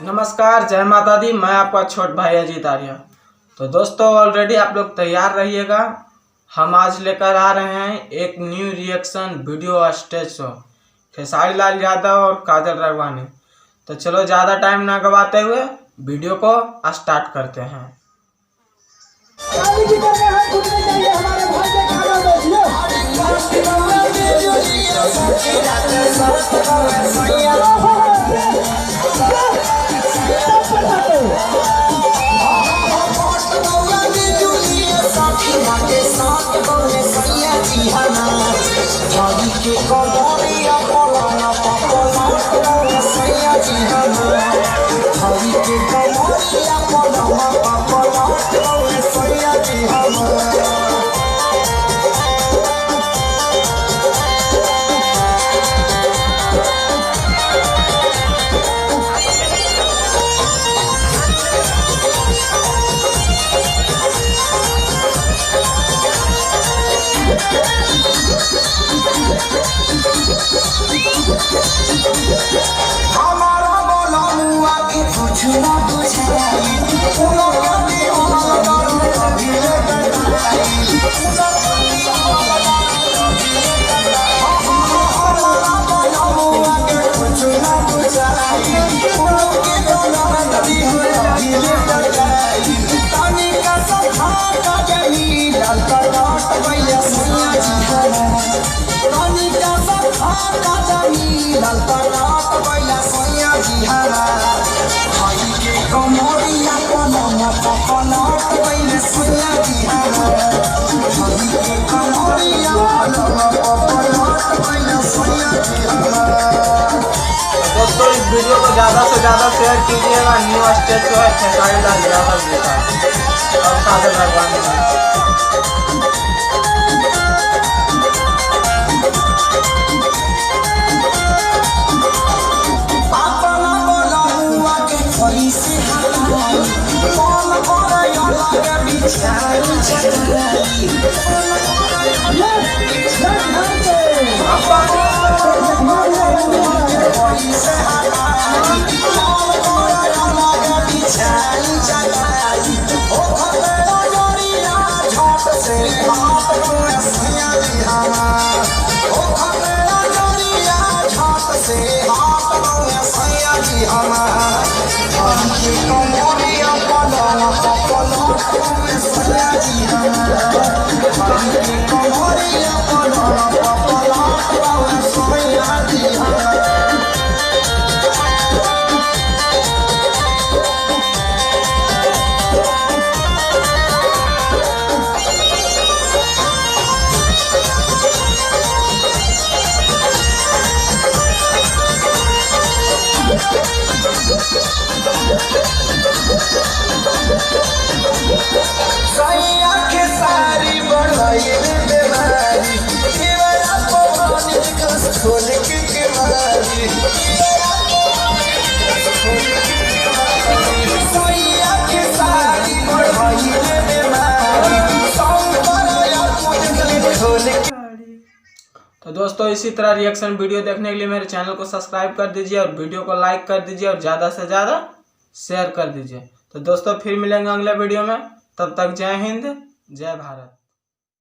नमस्कार, जय माता दी। मैं आपका छोट भाई अजीत आर्य। तो दोस्तों, ऑलरेडी आप लोग तैयार रहिएगा। हम आज लेकर आ रहे हैं एक न्यू रिएक्शन वीडियो स्टेज शो, खेसारी लाल यादव और काजल राघवानी। तो चलो ज़्यादा टाइम ना गवाते हुए वीडियो को स्टार्ट करते हैं। हमारा बोला मुआ के कुछ ना दोस्तों, इस वीडियो को ज़्यादा से ज़्यादा शेयर कीजिएगा। न्यू स्टेज शो है खेसारी लाल यादव जी का और काजल राघवानी का। तो दोस्तों, इसी तरह रिएक्शन वीडियो देखने के लिए मेरे चैनल को सब्सक्राइब कर दीजिए और वीडियो को लाइक कर दीजिए और ज़्यादा से ज़्यादा शेयर कर दीजिए। तो दोस्तों, फिर मिलेंगे अगले वीडियो में। तब तक जय हिंद, जय भारत।